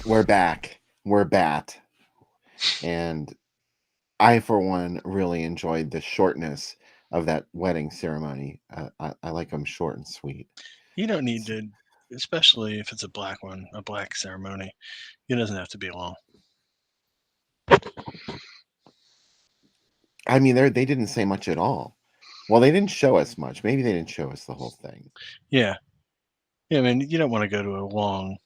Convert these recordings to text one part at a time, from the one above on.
We're back. We're bat. And I, for one, really enjoyed the shortness of that wedding ceremony. I like them short and sweet. You don't need to, especially if it's a black one, a black ceremony. It doesn't have to be long. I mean, they didn't say much at all. Well, they didn't show us much. Maybe they didn't show us the whole thing. Yeah. Yeah, I mean, you don't want to go to a long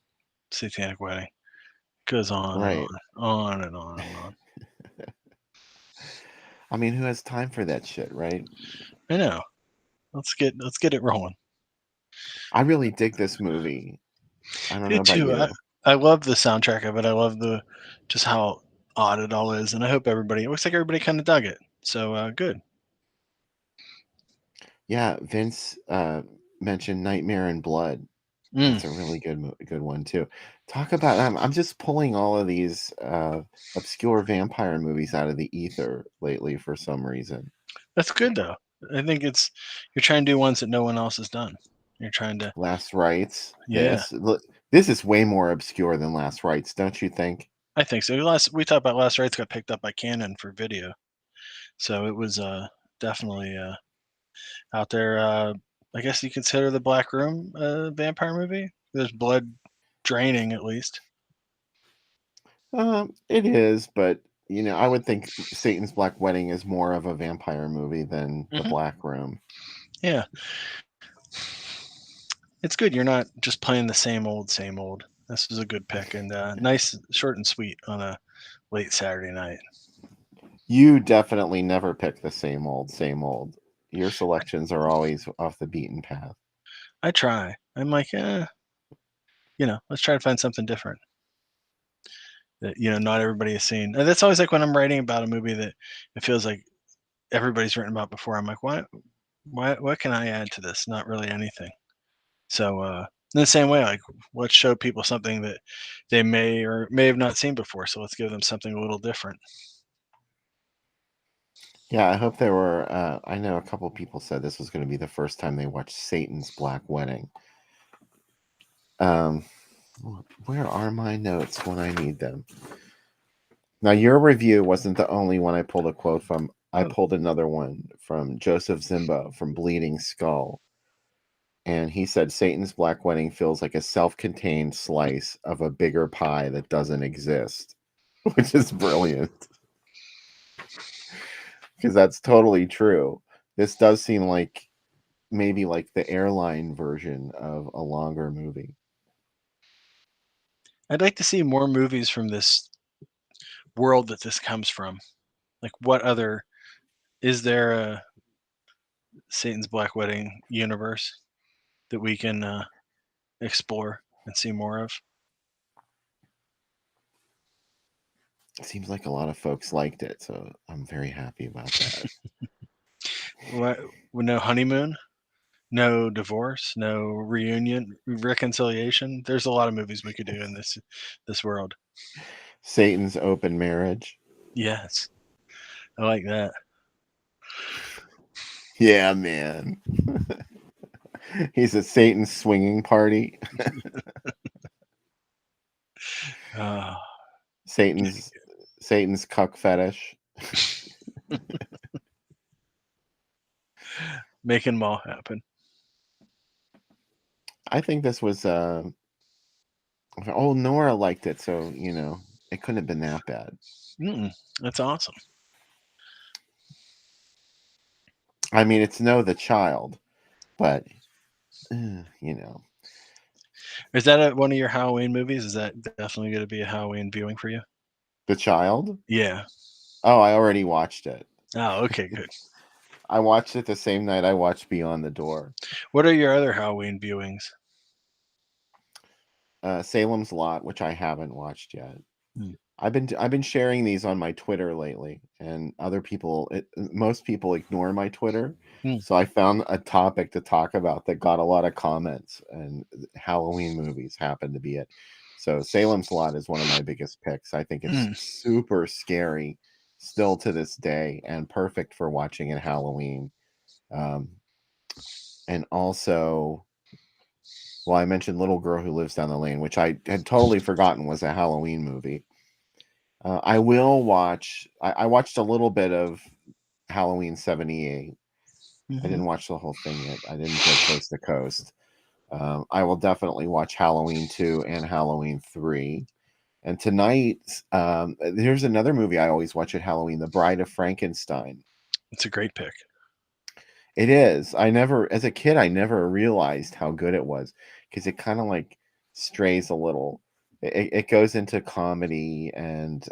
satanic wedding. It goes on and Right. on and on and on. I mean, who has time for that shit, right? I know. Let's get it rolling. I really dig this movie. I don't know Me about too. I, you. I love the soundtrack of it. I love the just how odd it all is, and I hope everybody. It looks like everybody kind of dug it. So good. Yeah, Vince mentioned Nightmare in Blood. Mm, That's a really good one too. Talk about I'm just pulling all of these obscure vampire movies out of the ether lately for some reason. that's good though. I think it's you're trying to do ones that no one else has done. You're trying to, Last Rites, yeah. this is way more obscure than Last Rites, don't you think? I think so. Last we talked about Last Rites got picked up by Canon for video, so it was definitely out there. I guess you consider the Black Room a vampire movie. There's blood draining at least. It is, but I would think Satan's Black Wedding is more of a vampire movie than The Hmm. Black Room. Yeah, it's good. You're not just playing the same old. This is a good pick and nice, short and sweet on a late Saturday night. You definitely never pick the same old, same old. Your selections are always off the beaten path. I try. I'm like, let's try to find something different that not everybody has seen. And that's always like when I'm writing about a movie that it feels like everybody's written about before. I'm like, what can I add to this? Not really anything. So in the same way, like let's show people something that they may or may have not seen before. So let's give them something a little different. Yeah, I hope there were. I know a couple people said this was going to be the first time they watched Satan's Black Wedding. Um, where are my notes when I need them? Now, your review wasn't the only one I pulled a quote from. I Oh, pulled another one from Joseph Zimba from Bleeding Skull. And he said Satan's Black Wedding feels like a self contained slice of a bigger pie that doesn't exist, which is brilliant because that's totally true. This does seem like maybe like the airline version of a longer movie. I'd like to see more movies from this world that this comes from. Like, what other is there a Satan's Black Wedding universe that we can explore and see more of? It seems like a lot of folks liked it, so I'm very happy about that. What? No honeymoon, no divorce, no reunion, reconciliation. There's a lot of movies we could do in this world. Satan's Open Marriage. Yes, I like that. Yeah, man. He's at Satan's swinging party. Uh, Satan's Satan's cuck fetish. making them all happen. I think this was oh, Nora liked it, so it couldn't have been that bad. That's awesome. I mean, it's No the Child, but uh, you know, Is that one of your Halloween movies? Is that definitely going to be a Halloween viewing for you? The Child. Yeah. Oh, I already watched it. Oh, okay, good. I watched it the same night I watched Beyond the Door. What are your other Halloween viewings? Salem's Lot, which I haven't watched yet. Hmm. I've been sharing these on my Twitter lately, and most people ignore my Twitter. Hmm. So I found a topic to talk about that got a lot of comments, and Halloween movies happened to be it. So Salem's Lot is one of my biggest picks. I think it's Hmm. super scary still to this day and perfect for watching at Halloween. Um, and also Well, I mentioned Little Girl Who Lives Down the Lane, which I had totally forgotten was a Halloween movie. I will watch. I watched a little bit of Halloween '78. I Mhm. didn't watch the whole thing yet. I didn't go coast to coast. I will definitely watch Halloween 2 and Halloween 3. And tonight, here's another movie I always watch at Halloween, The Bride of Frankenstein. It's a great pick. It is. As a kid, I never realized how good it was because it kind of like strays a little. It goes into comedy and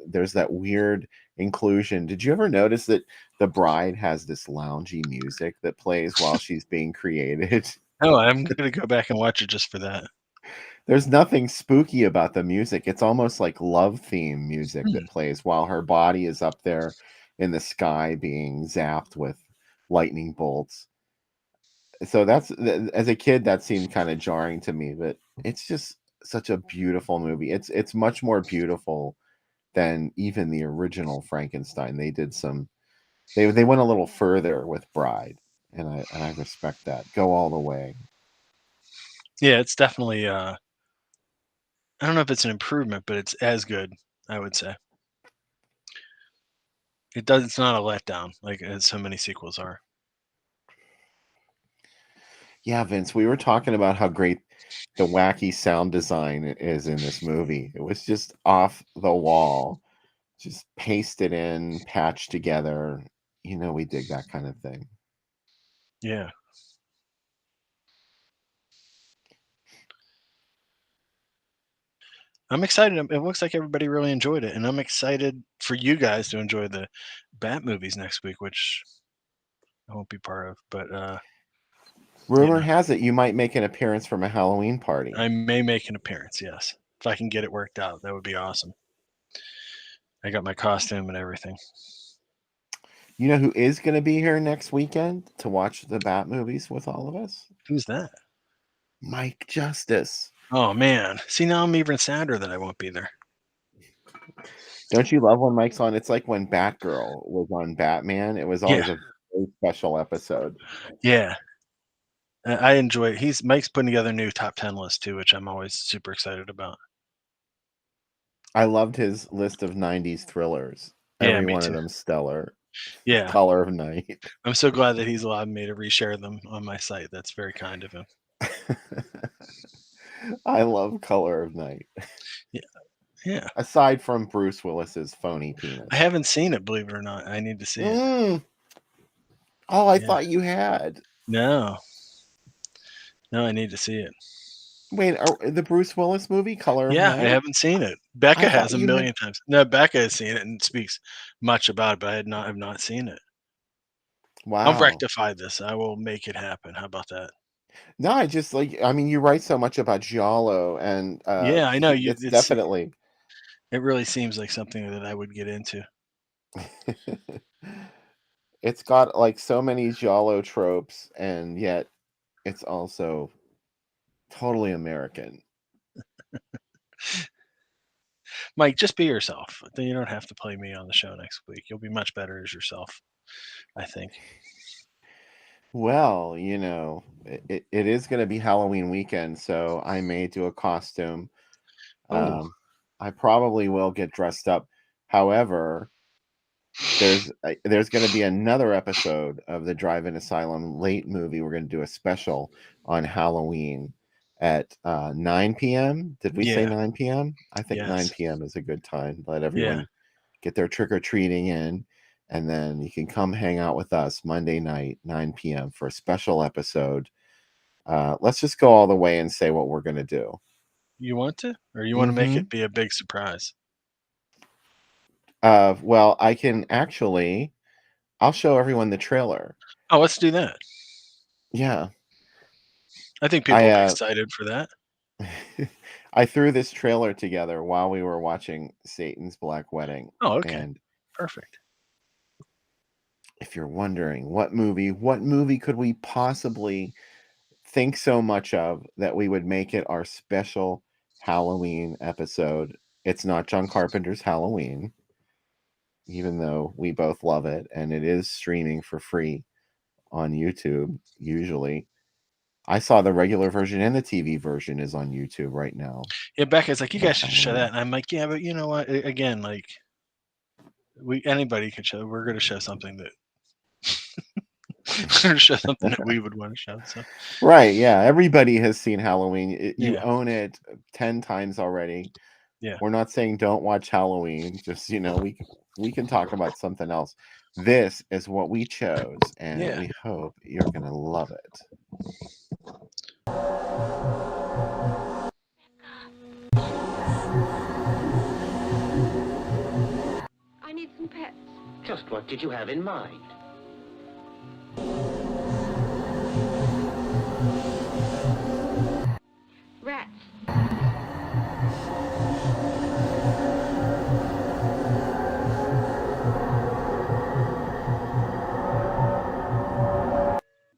there's that weird inclusion. Did you ever notice that the bride has this loungy music that plays while she's being created? Oh, I'm gonna go back and watch it just for that. There's nothing spooky about the music. It's almost like love theme music Hmm. that plays while her body is up there in the sky being zapped with lightning bolts. So as a kid, that seemed kind of jarring to me, but it's just such a beautiful movie. It's much more beautiful than even the original Frankenstein. They went a little further with Bride, and I respect that. Go all the way. Yeah, it's definitely. I don't know if it's an improvement, but it's as good. I would say it does. It's not a letdown like as so many sequels are. Yeah, Vince, we were talking about how great the wacky sound design is in this movie. It was just off the wall, just pasted in, patched together. We dig that kind of thing. Yeah. I'm excited. It looks like everybody really enjoyed it, and I'm excited for you guys to enjoy the Bat movies next week, which I won't be part of. But Rumor has it you might make an appearance from a Halloween party. I may make an appearance. Yes, if I can get it worked out, that would be awesome. I got my costume and everything. You know who is going to be here next weekend to watch the Bat movies with all of us? Who's that? Mike Justice. Oh man, see now I'm even sadder that I won't be there. Don't you love when Mike's on? It's like when Batgirl was on Batman. It was Yeah, always a very special episode. yeah. I enjoy. Mike's putting together a new top 10 list too, which I'm always super excited about. I loved his list of 90s thrillers. Yeah, Every me one of too. them stellar. Yeah, Color of Night. I'm so glad that he's allowed me to reshare them on my site. That's very kind of him. I love Color of Night. Yeah, yeah. Aside from Bruce Willis's phony I penis. haven't seen it, believe it or not. I need to see it. Mm. Oh, I Yeah. thought you had. No, no, I need to see it. Wait, the Bruce Willis movie, Color of Yeah, I Night? haven't seen it. I Becca thought has a you had. million times. No, Becca has seen it and speaks much about it, but have not seen it. I'll Wow. rectify this. I will make it happen. How about that? No, I mean, you write so much about Giallo, and Yeah, I know you. it's definitely. It really seems like something that I would get into. It's got like so many Giallo tropes, and yet it's also totally American. Mike, just be yourself. Then you don't have to play me on the show next week. You'll be much better as yourself, I think. Well, it is going to be Halloween weekend, so I may do a costume. Oh, I probably will get dressed up. However, there's going to be another episode of the Drive-In Asylum late movie. We're going to do a special on Halloween at 9 p.m. Did we say yeah. 9 p.m.? I think 9 Yes. p.m. is a good time. Let Yeah. everyone get their trick-or-treating in, and then you can come hang out with us Monday night, 9 p.m. for a special episode. Let's just go all the way and say what we're going to do. You want to? Or you want to make Hmm. it be a big surprise? Well, I'll show everyone the trailer. Oh, let's do that. Yeah. I think people I will be excited for that. I threw this trailer together while we were watching Satan's Black Wedding. Oh, okay. And Perfect. if you're wondering what movie could we possibly think so much of that we would make it our special Halloween episode? It's not John Carpenter's Halloween, even though we both love it and it is streaming for free on YouTube usually. I saw the regular version and the TV version is on YouTube right now. Yeah, Becca's like, you of guys should show Halloween. that, and I'm like, yeah, but you know what? Again, like, anybody could show. We're going to show something that we're going to show something that we would want to show. So Right, yeah, everybody has seen Halloween. You yeah, own it 10 times already. yeah, We're not saying don't watch Halloween. Just, we can talk about something else. This is what we chose, and yeah. we hope you're going to love it. I need some pets. Just what did you have in mind? Rats.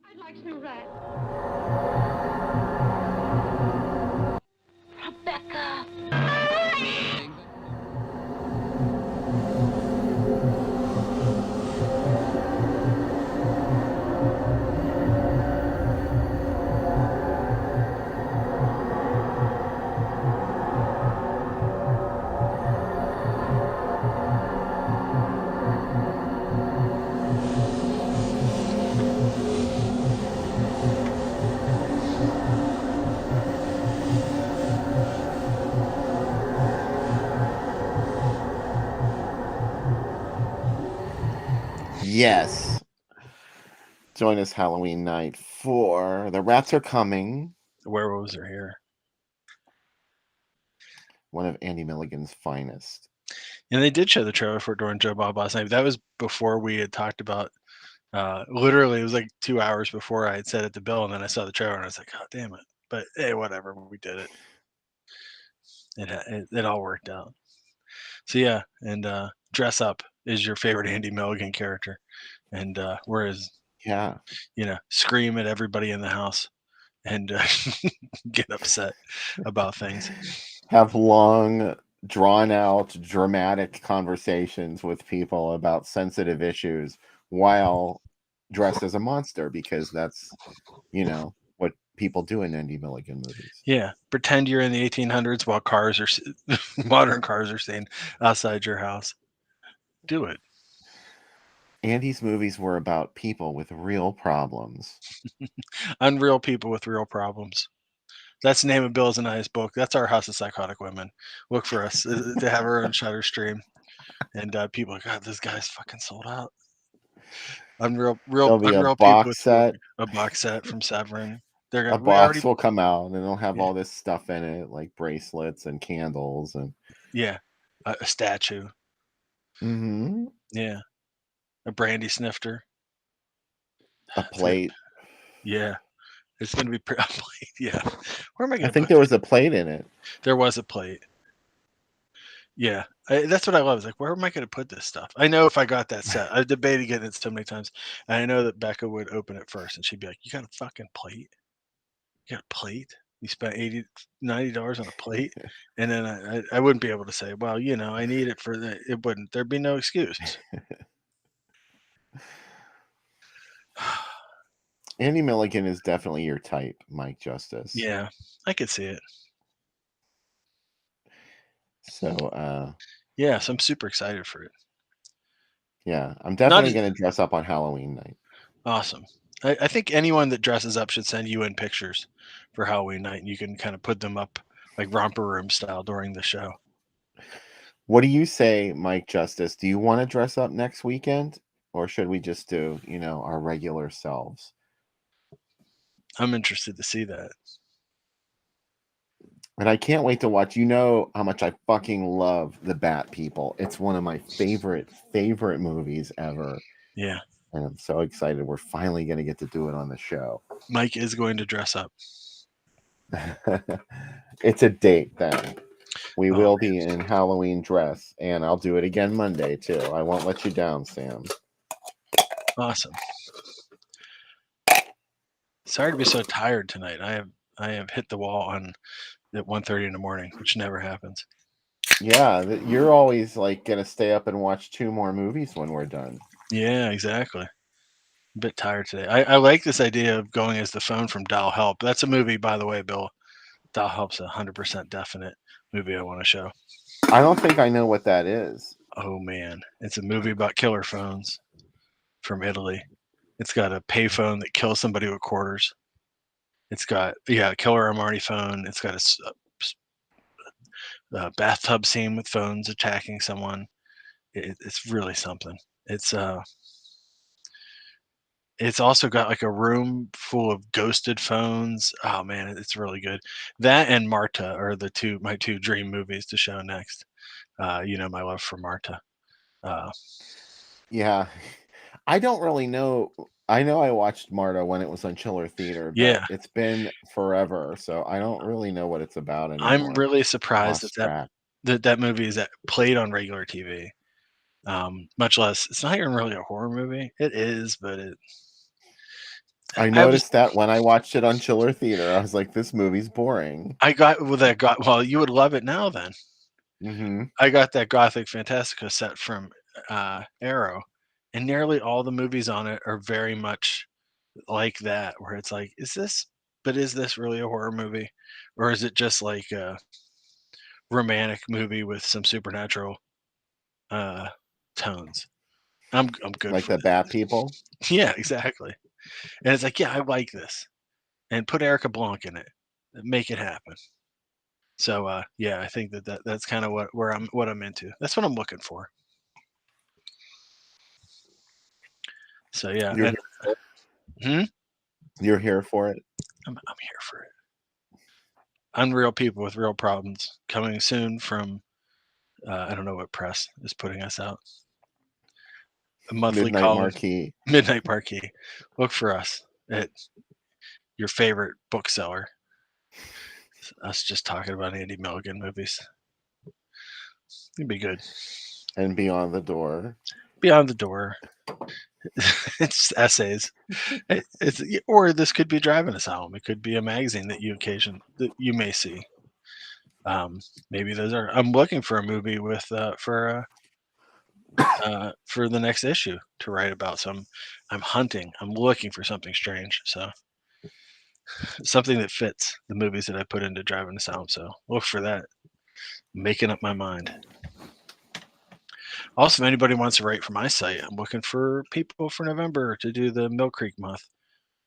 I'd like some rats. Rebecca. Yes. Join us Halloween night for The Rats Are Coming, The werewolves are here. one of Andy Milligan's finest. And they did show the trailer for it during Joe Bob last night. That was before we had talked about. Literally, it was like 2 hours before I had said it to Bill, and then I saw the trailer, and I was like, "Oh, damn it!" But hey, whatever. We did it. It all worked out. So yeah, and Dress Up is your favorite Andy Milligan character, and whereas Yeah. scream at everybody in the house and get upset about things. Have long, drawn out, dramatic conversations with people about sensitive issues while dressed as a monster, because that's, what people do in Andy Milligan movies. Yeah, pretend you're in the 1800s while cars are modern cars are staying outside your house. Do it. Andy's movies were about people with real problems. Unreal people with real problems. That's the name of Bill's and I's book. That's our House of Psychotic Women. Look for us to have our own Shutter stream. And people are like, God, this guy's fucking sold out. Unreal There'll be a unreal people with box set. a box set from Severin. They're A gonna we box already will come out and it'll have Yeah. all this stuff in it, like bracelets and candles and a statue. Mhm. Yeah. A brandy snifter. A plate. Yeah. It's gonna be a plate. Yeah. Where am I I gonna think put there was a plate in it. There was a plate. Yeah. That's what I love. Is like, where am I going to put this stuff? I know if I got that set, I've debated getting it so many times. And I know that Becca would open it first and she'd be like, you got a fucking plate? You got a plate? You spent $80, $90 on a plate? And then I wouldn't be able to say, well, I need it for it wouldn't. There'd be no excuse. Andy Milligan is definitely your type, Mike Justice. Yeah, I could see it. So, Yeah, so I'm super excited for it. yeah, I'm Not definitely as going to dress up on Halloween night. awesome. I think anyone that dresses up should send you in pictures for Halloween night, and you can kind of put them up like romper room style during the show. What do you say, Mike Justice? Do you want to dress up next weekend, or should we just do, our regular selves? I'm interested to see that. And I can't wait to watch. You know how much I fucking love The Bat People. It's one of my favorite movies ever. Yeah. And I'm so excited we're finally going to get to do it on the show. Mike is going to dress up. It's a date then. We Oh, will man. be in Halloween dress, and I'll do it again Monday too. I won't let you down, Sam. Awesome. Sorry to be so tired tonight. I have hit the wall at 1:30 in the morning, which never happens. Yeah, you're always like going to stay up and watch 2 more movies when we're done. Yeah, exactly. a bit tired today. I like this idea of going as the phone from Dial Help. That's a movie, by the way, Bill. Dial Help's 100% definite movie I want to show. I don't think I know what that is. Oh man, it's a movie about killer phones from Italy. It's got a payphone that kills somebody with quarters. It's got a killer Armani phone. It's got a bathtub scene with phones attacking someone. It's really something. It's also got like a room full of ghosted phones. Oh man, it's really good. That and Marta are my two dream movies to show next. You know my love for Marta. Yeah. I don't really know. I know I watched Marta when it was on Chiller Theater, but Yeah. it's been forever, so I don't really know what it's about I'm anymore. really surprised Lost that track. that movie is played on regular TV. Much less, it's not even really a horror movie. It is, but I noticed that when I watched it on Chiller Theater, I was like, "This movie's boring." Well, you would love it now then. Mm-hmm. I got that Gothic Fantastica set from Arrow, and nearly all the movies on it are very much like that, where it's like, is this really a horror movie, or is it just like a romantic movie with some supernatural tones? I'm good Like for the Bat People. that. Yeah, exactly. And it's like, yeah, I like this, and put Erica Blanc in it, make it happen. So yeah, I think that's kind of what I'm into. That's what I'm looking for. So yeah, You're and hmm? You're here for it. I'm here for it. Unreal people with real problems coming soon from I don't know what press is putting us out. A monthly Midnight column, Marquee. Midnight Marquee. Look for us at your favorite bookseller. It's us just talking about Andy Milligan movies. It'd be good. And Beyond the Door. Beyond the Door. It's essays. Or this could be Driving Asylum. It could be a magazine that you may see. Maybe those are. I'm looking for a movie with for the next issue to write about. So I'm hunting. I'm looking for something strange. So something that fits the movies that I put into Driving Asylum. So look for that. Making up my mind. Also, if anybody wants to write for my site, I'm looking for people for November to do the Mill Creek month.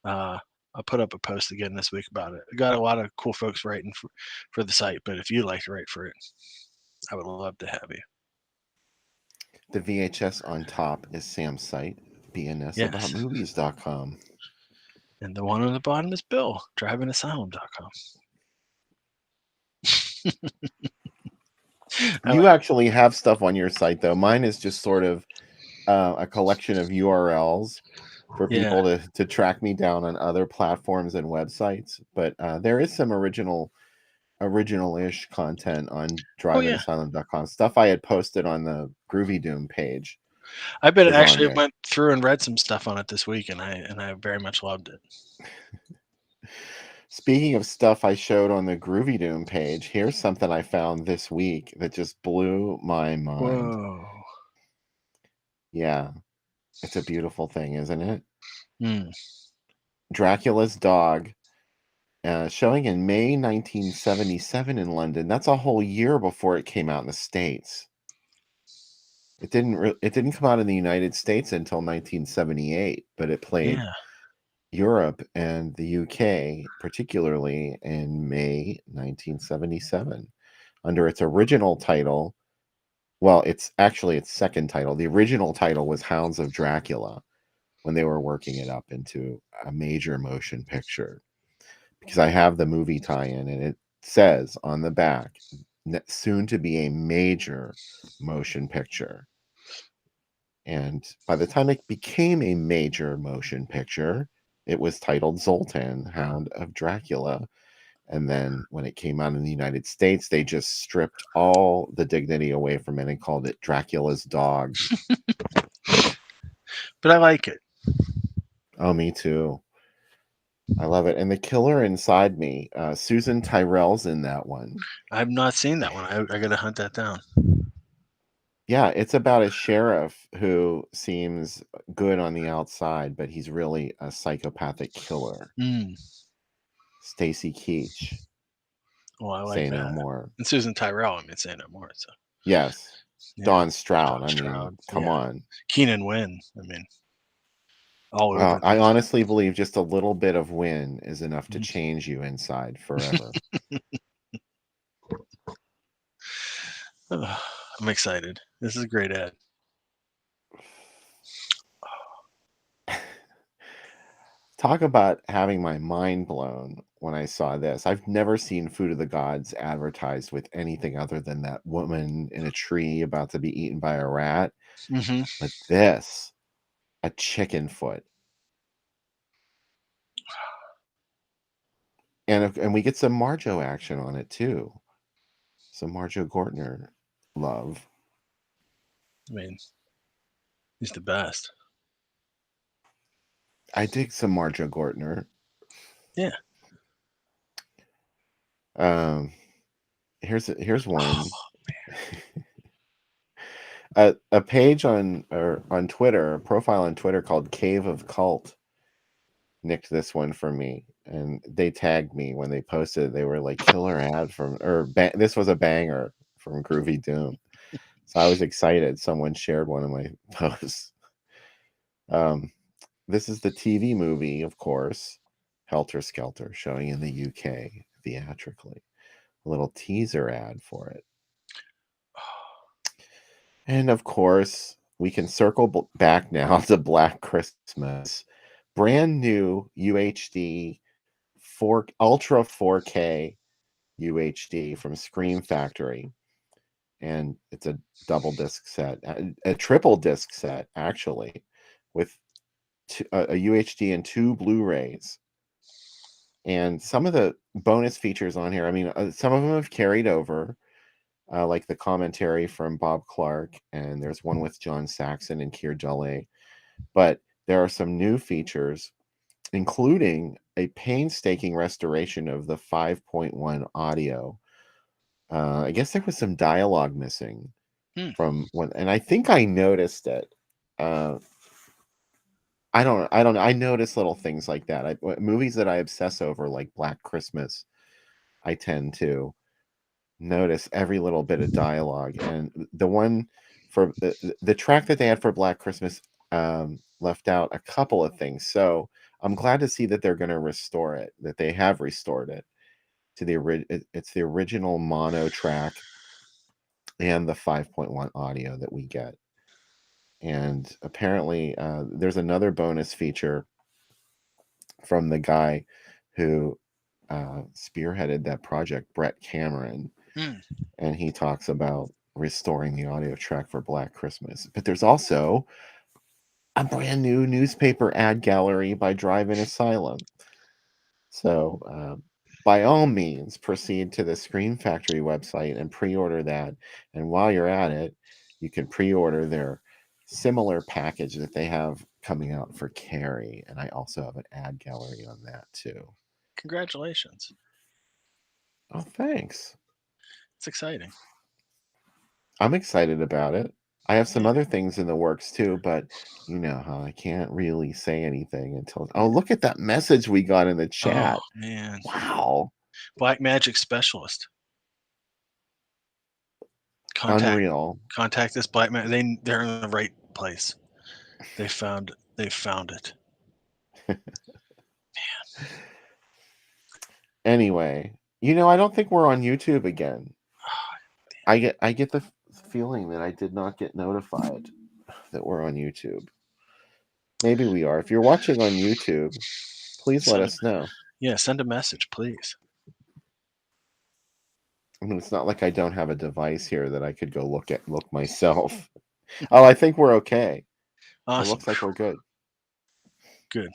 I'll put up a post again this week about it. I got a lot of cool folks writing for the site, but if you'd like to write for it, I would love to have you. The VHS on top is Sam's site, bnsaboutmovies.com. And the one on the bottom is Bill, drivingasylum.com. You actually have stuff on your site, though. Mine is just sort of a collection of URLs for people to track me down on other platforms and websites. But there is some original-ish content on drivingasylum.com. Stuff I had posted on the Groovy Doom page. I bet actually went through and read some stuff on it this week, and I very much loved it. Speaking of stuff I showed on the Groovy Doom page, here's something I found this week that just blew my mind. Whoa. Yeah. It's a beautiful thing, isn't it? Mm. Dracula's Dog, showing in May 1977 in London. That's a whole year before it came out in the States. It didn't come out in the United States until 1978, but it played Europe and the UK, particularly in May 1977, under its original title. Well, it's actually its second title. The original title was Hounds of Dracula, when they were working it up into a major motion picture. Because I have the movie tie-in, and it says on the back, soon to be a major motion picture. And by the time it became a major motion picture, it was titled Zoltan, Hound of Dracula. And then when it came out in the United States, they just stripped all the dignity away from it and called it Dracula's Dog. But I like it. Oh, me too. I love it. And the killer inside me, Susan Tyrrell's in that one. I've not seen that one. I got to hunt that down. Yeah, it's about a sheriff who seems good on the outside, but he's really a psychopathic killer. Mm. Stacy Keach, Well, I like say no that. more. And Susan Tyrrell, I mean, say no more. So Yes. yeah. Dawn Stroud. Dawn I mean, Stroud, come yeah. on. Keenan Wynn. I mean, all over. I this. honestly believe just a little bit of win is enough to Mhm. change you inside forever. I'm excited. This is a great ad. Talk about having my mind blown when I saw this. I've never seen Food of the Gods advertised with anything other than that woman in a tree about to be eaten by a rat. Mm-hmm. But this, a chicken foot. And we get some Marjo action on it too. Some Marjo Gortner love. I mean, he's the best. I dig some Marjo Gortner. Yeah. Here's one. A page on Twitter, a profile on Twitter called Cave of Cult nicked this one for me, and they tagged me when they posted. They were like, killer ad from this was a banger from Groovy Doom. So I was excited. Someone shared one of my posts. This is the TV movie, of course, Helter Skelter, showing in the UK theatrically. A little teaser ad for it. And of course, we can circle back now to Black Christmas. Brand new UHD Ultra 4K UHD from Scream Factory. And it's a double disc set, a triple disc set, actually, with a UHD and 2 Blu-rays. And some of the bonus features on here, I mean, some of them have carried over, like the commentary from Bob Clark, and there's one with John Saxon and Keir Dullea. But there are some new features, including a painstaking restoration of the 5.1 audio. I guess there was some dialogue missing from one, and I think I noticed it. I don't know. I notice little things like that. Movies that I obsess over, like Black Christmas, I tend to notice every little bit of dialogue. And the one for the track that they had for Black Christmas left out a couple of things. So I'm glad to see that they're going to restore it, that they have restored it to it's the original mono track and the 5.1 audio that we get. And apparently there's another bonus feature from the guy who spearheaded that project, Brett Cameron. And he talks about restoring the audio track for Black Christmas. But there's also a brand new newspaper ad gallery by Drive-In Asylum. So by all means, proceed to the Scream Factory website and pre-order that. And while you're at it, you can pre-order their similar package that they have coming out for Carrie. And I also have an ad gallery on that too. Congratulations. Oh, thanks. It's exciting. I'm excited about it. I have some Yeah. other things in the works too, but you know how I can't really say anything until. Oh, look at that message we got in the chat. Oh, man. Wow. Black Magic Specialist. Contact this Black Magic. They're in the right place. They found it. Man. Anyway, I don't think we're on YouTube again. I get the feeling that I did not get notified that we're on YouTube. Maybe we are. If you're watching on YouTube, please let us know. Yeah, send a message, please. I mean, it's not like I don't have a device here that I could go look myself. Oh, I think we're okay. Awesome. It looks like we're good. Good.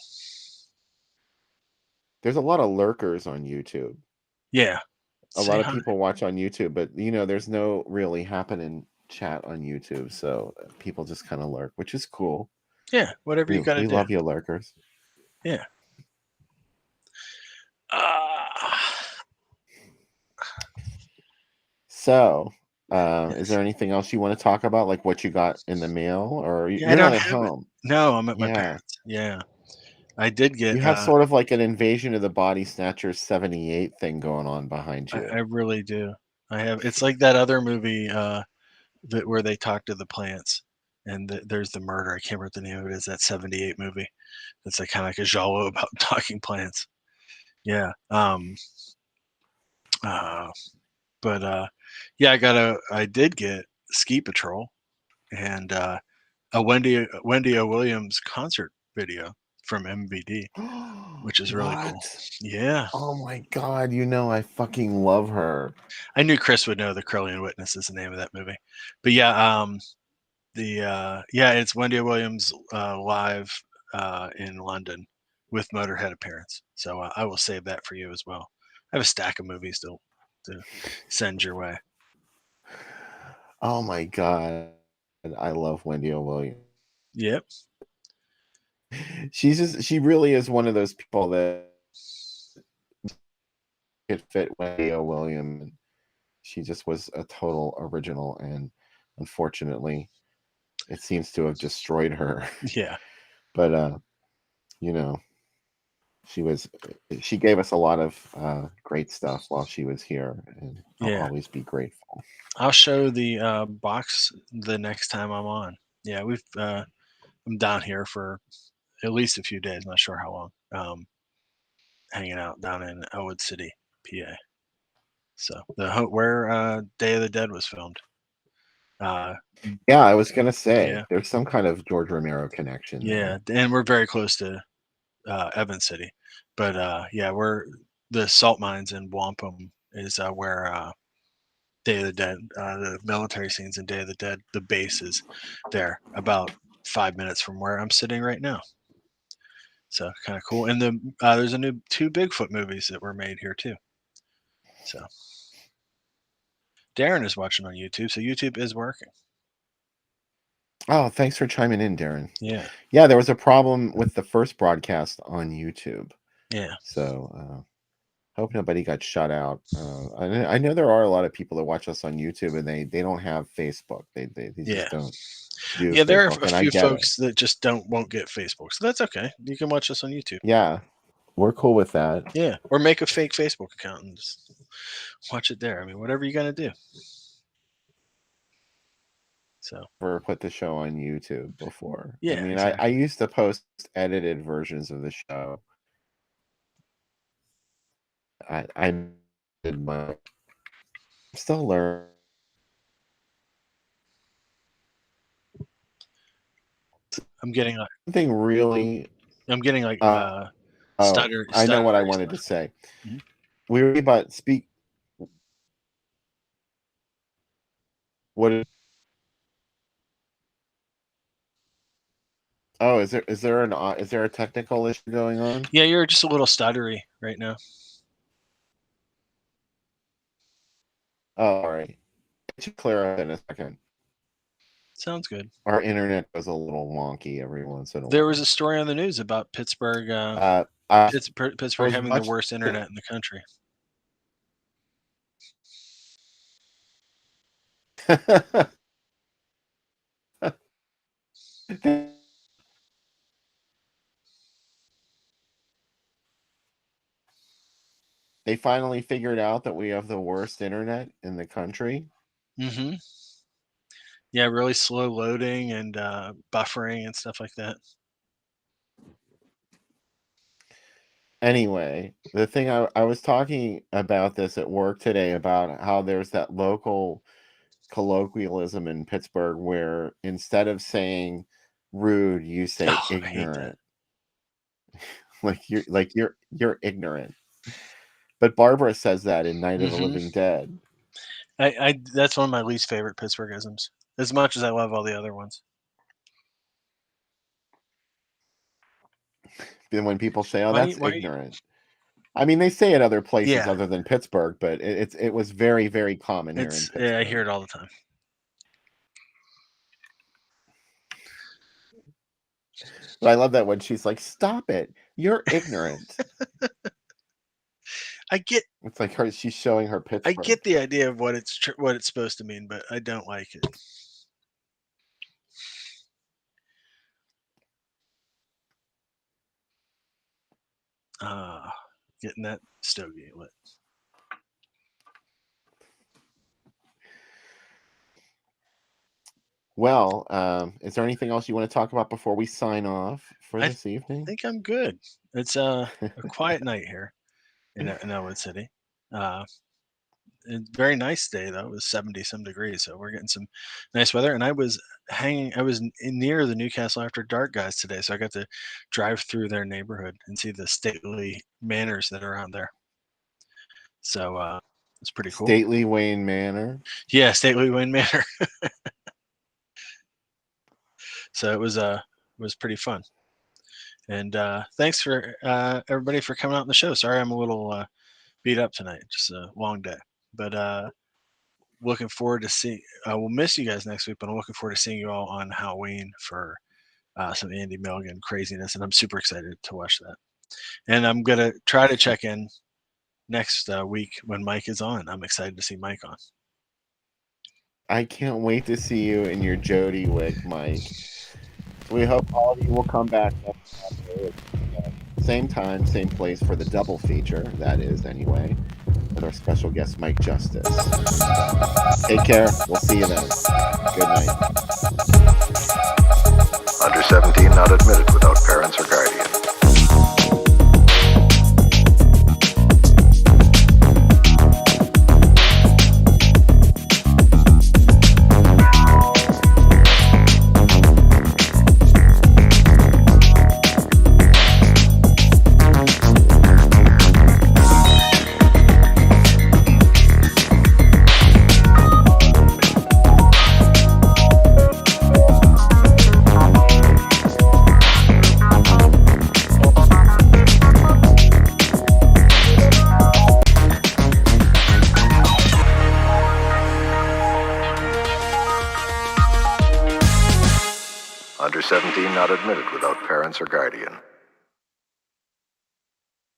There's a lot of lurkers on YouTube. Yeah. A lot of people watch on YouTube, but there's no really happening chat on YouTube, so people just kind of lurk, which is cool. Yeah, whatever you gotta do. We love you, lurkers. Yeah. So Is there anything else you want to talk about, like what you got in the mail, or Yeah, I you're not don't at have it. home? No, I'm at my Yeah, parents. Yeah, I did you get. have sort of like an Invasion of the Body Snatchers '78 thing going on behind I you. really do. I have. It's like that other movie that where they talk to the plants, and there's the murder. I can't remember what the name of it is. That '78 movie. It's like kind of like a giallo about talking plants. Yeah. Uh, but yeah, I did get Ski Patrol and a Wendy O. Williams concert video from MVD, which is really cool. What? Yeah, Oh my god! You know I fucking love her. I knew Chris would know. The Curlian Witness is the name of that movie. But yeah, yeah, it's Wendy O. Williams live in London with Motorhead appearance. So I will save that for you as well. I have a stack of movies to send your way. Oh my god! I love Wendy O. Williams. Yep. She really is one of those people that could fit Wendy O. Williams. She just was a total original, and unfortunately, it seems to have destroyed her. Yeah. But you know, she gave us a lot of great stuff while she was here, and I'll Yeah. always be grateful. I'll show the box the next time I'm on. Yeah, I'm down here for at least a few days. Not sure how long. Hanging out down in Elwood City, PA. So where Day of the Dead was filmed. Yeah, I was gonna say Yeah, there's some kind of George Romero connection yeah, there. and we're very close to Evans City, but yeah, we're the salt mines in Wampum is where Day of the Dead, the military scenes in Day of the Dead, the base is there, about 5 minutes from where I'm sitting right now. So kind of cool. And there's two Bigfoot movies that were made here too. So Darren is watching on YouTube, so YouTube is working. Oh, thanks for chiming in, Darren. Yeah, Yeah, there was a problem with the first broadcast on YouTube, yeah, so hope nobody got shut out. I know there are a lot of people that watch us on YouTube, and they don't have Facebook. They yeah, just don't do yeah. There are Facebook, a and I few get it. folks that just won't get Facebook, so that's okay. You can watch us on YouTube. Yeah, we're cool with that. Yeah, or make a fake Facebook account and just watch it there. I mean, whatever you gotta do. So Never put the show on YouTube before. I yeah, mean, I exactly. used to post edited versions of the show. I did my still learn. I'm getting like Something really oh, I know what I stuttery wanted to stuff. say. Mhm. We were about speak what oh, is there a technical issue going on? Yeah, you're just a little stuttery right now. Oh, all right. It should clear up in a second. Sounds good. Our internet goes a little wonky every once in a There was while. a story on the news about Pittsburgh, I Pittsburgh was having the watching worst internet in the country. They finally figured out that we have the worst internet in the country. Hmm. Yeah, really slow loading and buffering and stuff like that. Anyway, the thing I was talking about this at work today about how there's that local colloquialism in Pittsburgh where instead of saying rude, you say Oh, I hate that. ignorant. You're ignorant. But Barbara says that in Night of the Hmm. Living Dead. I that's one of my least favorite Pittsburghisms. As much as I love all the other ones. Then when people say, "Oh, Why? that's Why? ignorant," I mean they say it other places Yeah, other than Pittsburgh, but it was very very common here in I hear Pittsburgh. it all the time. But I love that when she's like, "Stop it! You're ignorant." I get It's like she's showing her I Pittsburgh. get the idea of what it's supposed to mean, but I don't like it. Getting that stogie lit. Well, is there anything else you want to talk about before we sign off for this I evening? think I'm good. It's a quiet night here in Elwood City. It's a very nice day though. It was 70 some degrees, so we're getting some nice weather. And I was near the Newcastle After Dark guys today, so I got to drive through their neighborhood and see the stately manors that are around there. So it's pretty cool. Stately Wayne Manor. Yeah, stately Wayne Manor. So it was pretty fun. And thanks for everybody for coming out on the show. Sorry I'm a little beat up tonight. Just a long day. But looking forward to seeing. We'll miss you guys next week, but I'm looking forward to seeing you all on Halloween for some Andy Milligan craziness, and I'm super excited to watch that. And I'm gonna try to check in next week when Mike is on. I'm excited to see Mike on. I can't wait to see you in your Jody wig, Mike. We hope all of you will come back next Saturday. Same time, same place for the double feature. That is, anyway, with our special guest, Mike Justice. Take care. We'll see you then. Good night. Under 17 not admitted without parents or guardian. Under 17 not admitted without parents or guardian.